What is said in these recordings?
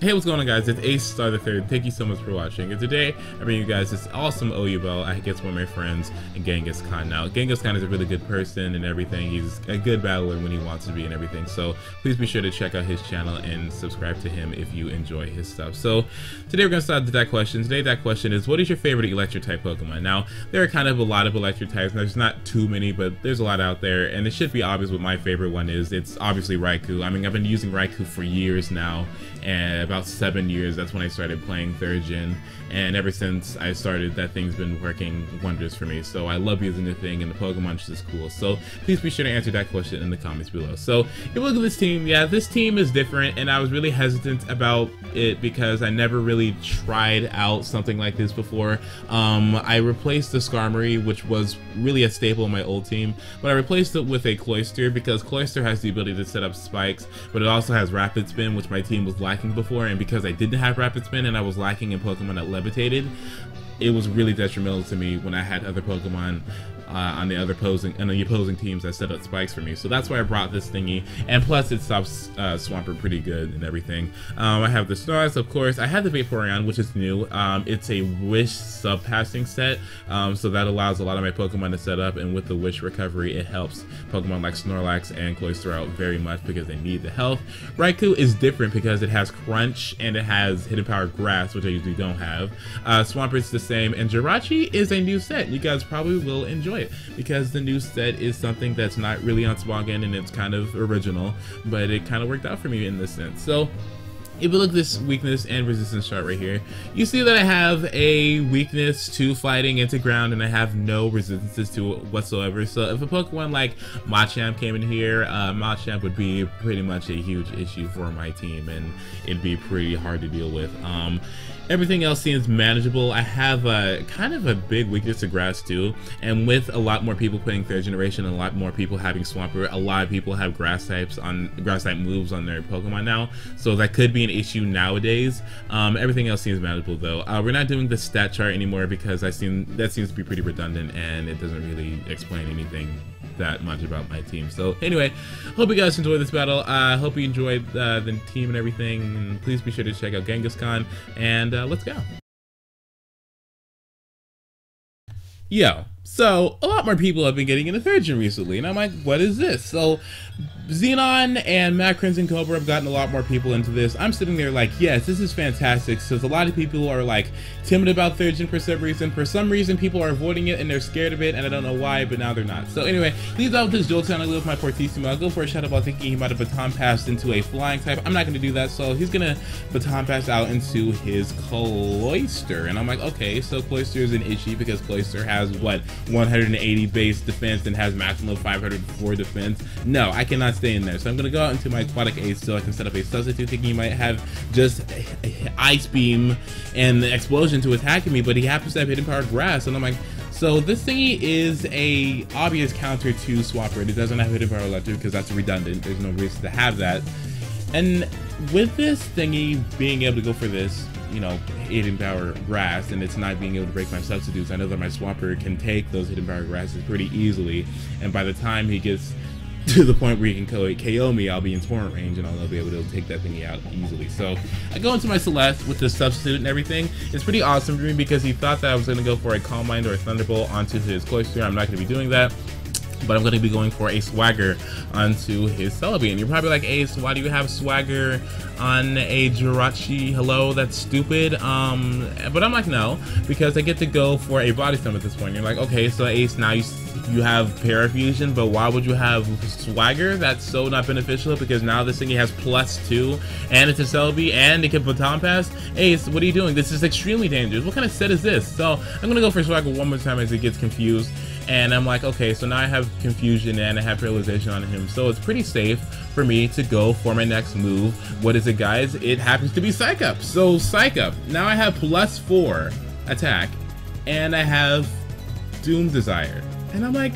Hey, what's going on, guys? It's AceStar the Third. Thank you so much for watching. And today, I bring you guys this awesome OU battle against one of my friends in GhenghisCon. Now, GhenghisCon is a really good person and everything. He's a good battler when he wants to be and everything. So please be sure to check out his channel and subscribe to him if you enjoy his stuff. So today we're going to start with that question. Today that question is, what is your favorite electric type Pokemon? Now, there are kind of a lot of electric types. There's not too many, but there's a lot out there. And it should be obvious what my favorite one is. It's obviously Raikou. I mean, I've been using Raikou for years now, and about 7 years, that's when I started playing 3rd Gen, and ever since I started, that thing's been working wonders for me. So I love using the thing, and the Pokemon is just cool. So please be sure to answer that question in the comments below. So if you look at this team, yeah, this team is different, and I was really hesitant about it because I never really tried out something like this before. I replaced the Skarmory, which was really a staple in my old team, but I replaced it with a Cloyster because Cloyster has the ability to set up spikes, but it also has Rapid Spin, which my team was lacking before, and because I didn't have Rapid Spin and I was lacking in Pokemon that levitated, it was really detrimental to me when I had other Pokemon on the opposing teams that set up spikes for me. So that's why I brought this thingy, and plus it stops Swampert pretty good and everything. I have the Snorlax, of course. I have the Vaporeon, which is new. It's a wish sub-passing set, so that allows a lot of my Pokemon to set up, and with the wish recovery, it helps Pokemon like Snorlax and Cloyster out very much because they need the health. Raikou is different because it has Crunch and it has Hidden Power Grass, which I usually don't have. Swampert's the same, and Jirachi is a new set. You guys probably will enjoy it because the new set is something that's not really unspoken and it's kind of original, but it kind of worked out for me in this sense. So if you look at this weakness and resistance chart right here, you see that I have a weakness to fighting into ground and I have no resistances to it whatsoever. So if a Pokemon like Machamp came in here, Machamp would be pretty much a huge issue for my team, and it'd be pretty hard to deal with. Everything else seems manageable. I have kind of a big weakness to grass too, and with a lot more people playing 3rd generation and a lot more people having Swampert, a lot of people have grass type moves on their Pokemon now, so that could be an issue nowadays. Everything else seems manageable though. We're not doing the stat chart anymore because that seems to be pretty redundant and it doesn't really explain anything that much about my team. So anyway, hope you guys enjoyed this battle. Hope you enjoyed the team and everything, and please be sure to check out GhenghisCon, and let's go. Yo, so a lot more people have been getting into 3rd Gen recently, and I'm like, what is this? So Xenon and Matt Crimson Cobra have gotten a lot more people into this. I'm sitting there like, yes, this is fantastic, because a lot of people are like timid about 3rd Gen for some reason. For some reason, people are avoiding it and they're scared of it, and I don't know why, but now they're not. So anyway, leaves out with this Jolteon. I live with my Fortissimo. I'll go for a Shadow Ball thinking he might have baton passed into a flying type. I'm not going to do that, so he's going to baton pass out into his Cloyster. And I'm like, okay, so Cloyster is an issue because Cloyster has, what, 180 base defense and has maximum 504 defense. No, I cannot stay in there. So I'm going to go out into my Aquatic Ace so I can set up a substitute thinking he might have just Ice Beam and the Explosion to attack me, but he happens to have Hidden Power Grass, and I'm like, so this thingy is a obvious counter to Swampert. It doesn't have Hidden Power Electric because that's redundant. There's no reason to have that. And with this thingy being able to go for this, you know, Hidden Power Grass, and it's not being able to break my substitutes, I know that my Swampert can take those Hidden Power Grasses pretty easily, and by the time he gets to the point where he can KO me, I'll be in torrent range and I'll be able to take that thingy out easily. So I go into my Celeste with the substitute and everything. It's pretty awesome for me because he thought that I was going to go for a Calm Mind or a Thunderbolt onto his Cloyster. I'm not going to be doing that, but I'm going to be going for a Swagger onto his Celebi. And you're probably like, Ace, why do you have Swagger on a Jirachi? Hello, that's stupid. But I'm like, no, because I get to go for a Body Slam at this point. You're like, okay, so Ace, now you have Parafusion, but why would you have Swagger? That's so not beneficial because now this thingy has +2 and it's a Celebi and it can baton pass. Ace, what are you doing? This is extremely dangerous. What kind of set is this? So I'm gonna go for Swagger one more time as he gets confused, and I'm like, okay, so now I have Confusion and I have Paralyzation on him, so it's pretty safe for me to go for my next move. What is it, guys? It happens to be Psych Up. So Psych Up, now I have +4 attack and I have Doom Desire. And I'm like,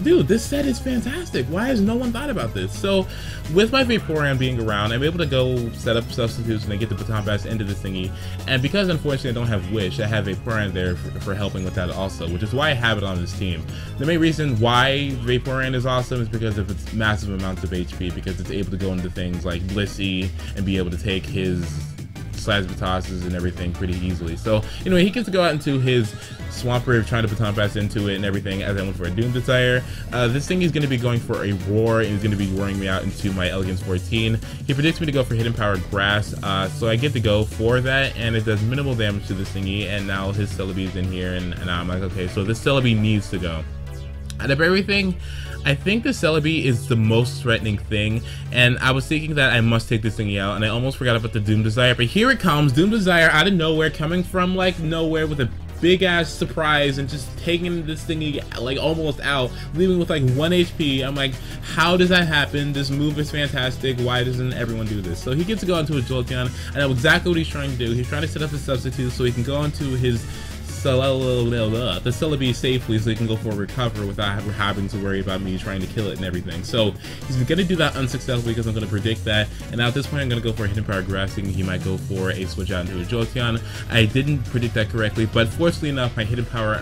dude, this set is fantastic. Why has no one thought about this? So with my Vaporeon being around, I'm able to go set up substitutes and I get the baton pass into this thingy. And because unfortunately I don't have Wish, I have Vaporeon there for helping with that also, which is why I have it on this team. The main reason why Vaporeon is awesome is because of its massive amounts of HP, because it's able to go into things like Blissey and be able to take his slides tosses and everything pretty easily. So anyway, he gets to go out into his Swampert, trying to baton pass into it and everything as I went for a Doom Desire. This thing is going to be going for a Roar, and he's going to be roaring me out into my Elegance 14. He predicts me to go for Hidden Power Grass, so I get to go for that, and it does minimal damage to this thingy, and now his Celebi is in here, and I'm like, okay, so this Celebi needs to go. Out of everything, I think the Celebi is the most threatening thing, and I was thinking that I must take this thingy out, and I almost forgot about the Doom Desire, but here it comes, Doom Desire out of nowhere, coming from like nowhere with a big ass surprise and just taking this thingy like almost out, leaving with like 1 HP. I'm like, how does that happen? This move is fantastic. Why doesn't everyone do this? So he gets to go into a Jolteon. I know exactly what he's trying to do. He's trying to set up a substitute so he can go into his the Celebi safely, so he can go for a recover without having to worry about me trying to kill it and everything. So he's gonna do that unsuccessfully because I'm gonna predict that, and now at this point I'm gonna go for a Hidden Power Grass, thinking he might go for a switch out into a Jolteon. I didn't predict that correctly, but fortunately enough, my Hidden Power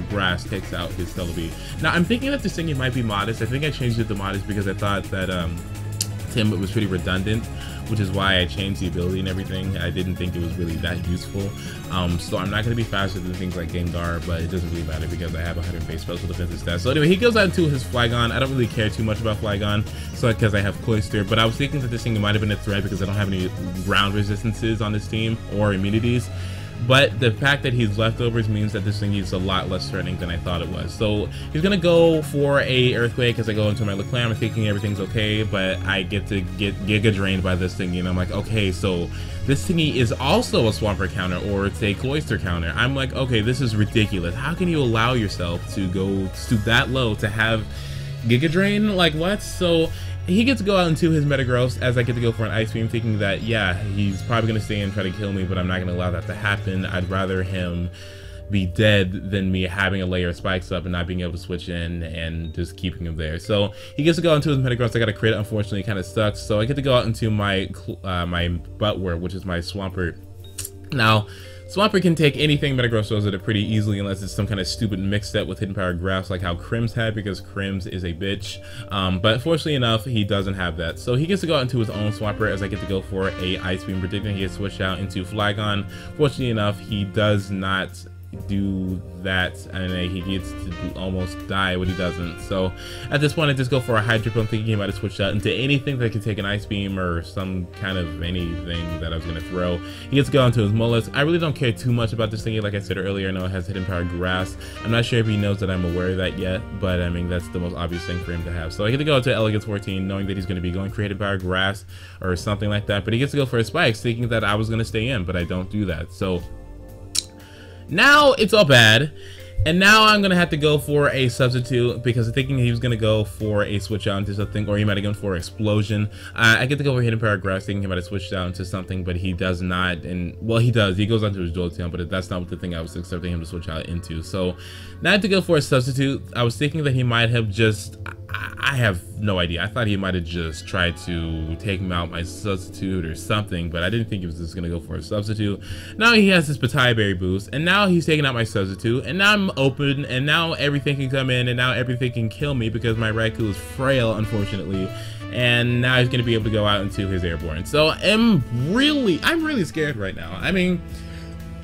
Grass takes out his Celebi. Now I'm thinking that this thing might be modest. I think I changed it to modest because I thought that Tim was pretty redundant, which is why I changed the ability and everything. I didn't think it was really that useful. So I'm not going to be faster than things like Gengar, but it doesn't really matter because I have 100 base special defensive stats. So anyway, he goes out into his Flygon. I don't really care too much about Flygon, so because I have Cloyster, but I was thinking that this thing might have been a threat because I don't have any ground resistances on this team or immunities. But the fact that he's leftovers means that this thing is a lot less threatening than I thought it was. So he's gonna go for a Earthquake as I go into my Leclerc. I'm thinking everything's okay, but I get to get Giga Drained by this thingy, and I'm like, okay, so this thingy is also a Swampert counter, or it's a Cloyster counter. I'm like, okay, this is ridiculous. How can you allow yourself to go stoop that low to have Giga Drain? Like, what? So he gets to go out into his Metagross as I get to go for an Ice Beam, thinking that, yeah, he's probably going to stay and try to kill me, but I'm not going to allow that to happen. I'd rather him be dead than me having a layer of Spikes up and not being able to switch in and just keeping him there. So he gets to go into his Metagross. I got a crit, unfortunately, it kind of sucks. So I get to go out into my my Buttwort, which is my Swampert. Now, Swampert can take anything Metagross throws at it pretty easily, unless it's some kind of stupid mix up with Hidden Power Grass like how Crims had, because Crims is a bitch. But fortunately enough, he doesn't have that. So he gets to go out into his own Swampert as I get to go for a Ice Beam, predicting he gets switched out into Flygon. Fortunately enough, he does not do that, and he gets to almost die when he doesn't. So at this point I just go for a Hydro Pump, thinking he might have switched out into anything that could take an Ice Beam or some kind of anything that I was going to throw. He gets to go into his Mollusk. I really don't care too much about this thingy. Like I said earlier, I know it has Hidden Power Grass. I'm not sure if he knows that I'm aware of that yet, but I mean, that's the most obvious thing for him to have. So I get to go to Elegance 14, knowing that he's going to be going for Hidden Power Grass or something like that, but he gets to go for his Spikes, thinking that I was going to stay in, but I don't do that. So now it's all bad, and now I'm gonna have to go for a substitute because I'm thinking he was gonna go for a switch out into something, or he might have gone for Explosion. I get to go for Hidden Power Grass, thinking he might have switched out into something, but he does not. And well, he does. He goes onto his Jolteon, but that's not the thing I was expecting him to switch out into. So now I have to go for a substitute. I was thinking that he might have just, I have no idea. I thought he might have just tried to take him out my substitute or something, but I didn't think he was just gonna go for a substitute. Now he has this Pataya Berry boost, and now he's taking out my substitute, and now I'm open, and now everything can come in, and now everything can kill me because my Raikou is frail, unfortunately. And now he's gonna be able to go out into his Airborne. So I'm really scared right now. I mean,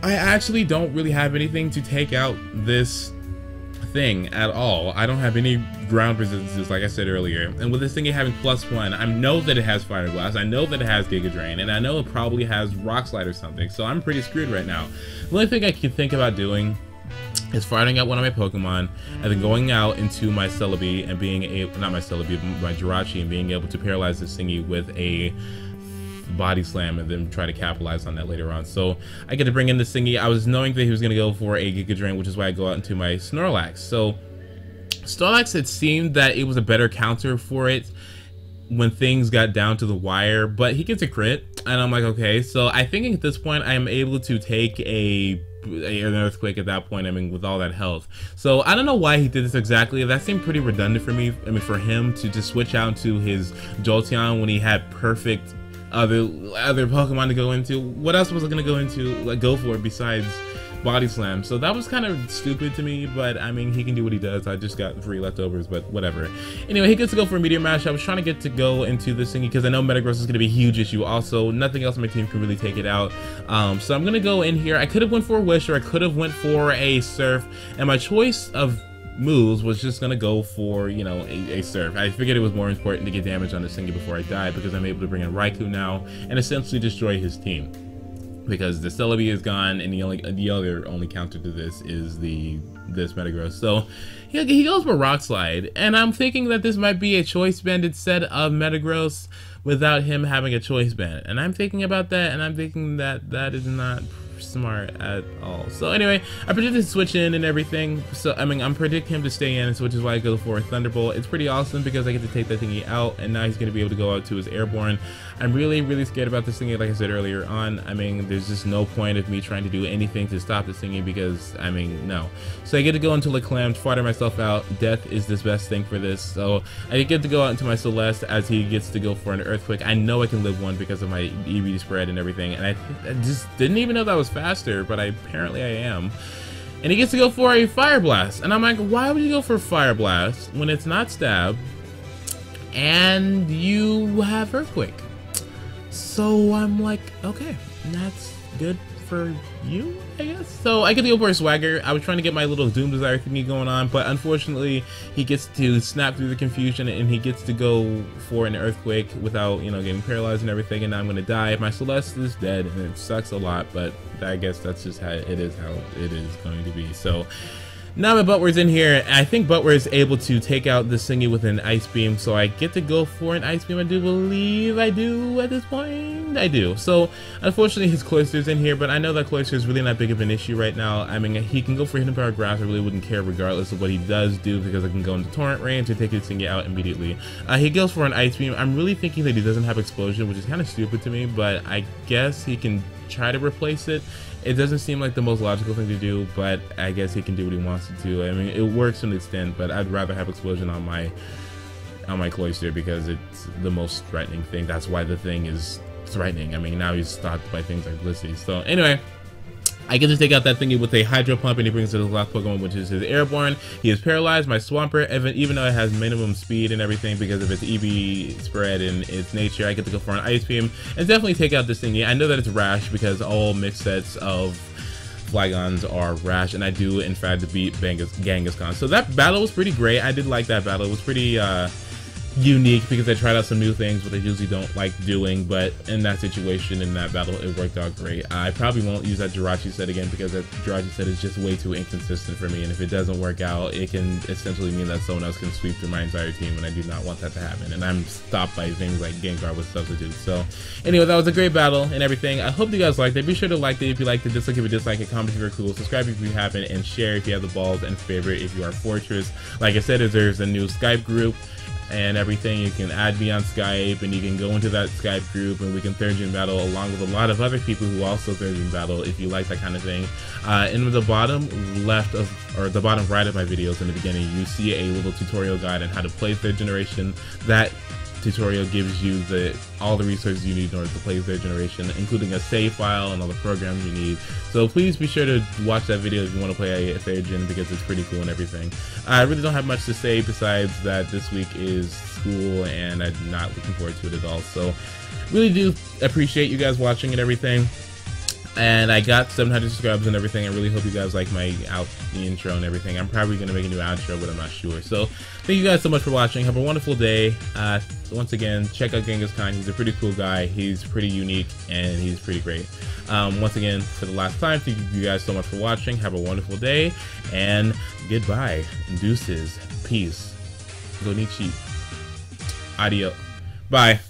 I actually don't really have anything to take out this thing at all. I don't have any ground resistances, like I said earlier, and with this thing having +1, I know that it has Fire Blast, I know that it has Giga Drain, and I know it probably has Rock Slide or something, so I'm pretty screwed right now. The only thing I can think about doing is firing out one of my Pokemon and then going out into my Celebi and being able, not my Celebi, my Jirachi, and being able to paralyze this thingy with a Body Slam and then try to capitalize on that later on. So I get to bring in this thingy. I was knowing that he was going to go for a Giga Drain, which is why I go out into my Snorlax. So Snorlax, it seemed that it was a better counter for it when things got down to the wire, but he gets a crit, and I'm like, okay. So I think at this point I am able to take an Earthquake at that point, I mean, with all that health. So I don't know why he did this exactly. That seemed pretty redundant for me. I mean, for him to just switch out to his Jolteon when he had perfect other Pokemon to go into. What else was I gonna go into, like, go for besides body slam. So that was kind of stupid to me, but I mean, he can do what he does. I just got 3 leftovers, but whatever. Anyway, he gets to go for a Meteor Mash. I was trying to get to go into this thingy because I know Metagross is going to be a huge issue. Also, nothing else on my team can really take it out. So I'm going to go in here. I could have went for a Wish, or I could have went for a Surf, and my choice of moves was just gonna go for, you know, a Surf. I figured it was more important to get damage on this thingy before I died, because I'm able to bring in Raikou now and essentially destroy his team, because the Celebi is gone, and the other only counter to this is this Metagross. So he goes for Rock Slide, and I'm thinking that this might be a choice banded set of Metagross without him having a choice band, and I'm thinking about that, and I'm thinking that that is not smart at all. So anyway, I predicted to switch in and everything. So I mean, I'm predicting him to stay in, so which is why I go for a Thunderbolt. It's pretty awesome because I get to take that thingy out, and now he's going to be able to go out to his Airborne. I'm really scared about this thingy, like I said earlier on. I mean, there's just no point of me trying to do anything to stop this thingy, because I mean, no. So I get to go into Leclam, fodder myself out. Death is the best thing for this. So I get to go out into my Celeste as he gets to go for an Earthquake. I know I can live one because of my EV spread and everything, and I just didn't even know that was faster, but apparently I am. And he gets to go for a Fire Blast, and I'm like, why would you go for Fire Blast when it's not Stab and you have Earthquake? So I'm like, okay, that's good for you, I guess. So I get to go for a Swagger. I was trying to get my little Doom Desire thingy going on, but unfortunately he gets to snap through the confusion, and he gets to go for an Earthquake without, you know, getting paralyzed and everything, and now I'm gonna die. My Celeste is dead, and it sucks a lot, but I guess that's just how it is going to be. So now my Buttware's in here, and I think Buttware is able to take out this thingy with an Ice Beam, so I get to go for an Ice Beam. I do believe I do at this point. I do. So unfortunately his Cloyster's in here, but I know that Cloyster is really not big of an issue right now. I mean, he can go for Hidden Power Grass. I really wouldn't care regardless of what he does do, because I can go into Torrent range and take this thingy out immediately. He goes for an Ice Beam. I'm really thinking that he doesn't have Explosion, which is kind of stupid to me, but I guess he can try to replace it. It doesn't seem like the most logical thing to do, but I guess he can do what he wants to do. I mean, it works to an extent, but I'd rather have Explosion on my Cloyster, because it's the most threatening thing. That's why the thing is threatening. I mean, now he's stopped by things like Blissey. So anyway, I get to take out that thingy with a Hydro Pump, and he brings to his last Pokemon, which is his Airborne. He is paralyzed. My Swampert, even though it has minimum speed and everything because of its EV spread and its nature, I get to go for an Ice Beam and definitely take out this thingy. I know that it's Rash because all mixed sets of Flygons are Rash, and I do in fact beat GhenghisCon. So that battle was pretty great. I did like that battle. It was pretty unique because I tried out some new things, what I usually don't like doing, but in that situation, in that battle, it worked out great. I probably won't use that Jirachi set again, because that Jirachi set is just way too inconsistent for me, and if it doesn't work out, it can essentially mean that someone else can sweep through my entire team, and I do not want that to happen, and I'm stopped by things like Gengar with substitutes. So anyway, that was a great battle and everything. I hope you guys liked it. Be sure to like it if you liked it, dislike if you dislike it, comment if you're cool, subscribe if you haven't, and share if you have the balls, and favorite if you are Fortress. Like I said, there's a new Skype group and everything. You can add me on Skype, and you can go into that Skype group, and we can third gen battle along with a lot of other people who also third gen battle if you like that kind of thing. In the bottom left of, or the bottom right of my videos in the beginning, you see a little tutorial guide on how to play third generation. That tutorial gives you all the resources you need in order to play third generation, including a save file and all the programs you need. So please be sure to watch that video if you want to play a third gen, because it's pretty cool and everything. I really don't have much to say besides that this week is school and I'm not looking forward to it at all. So really do appreciate you guys watching and everything. And I got 700 subscribers and everything. I really hope you guys like the intro and everything. I'm probably going to make a new outro, but I'm not sure. So thank you guys so much for watching. Have a wonderful day. Once again, check out GhenghisCon. He's a pretty cool guy. He's pretty unique, and he's pretty great. Once again, for the last time, thank you guys so much for watching. Have a wonderful day, and goodbye. Deuces. Peace. Go need cheap. Adios. Bye.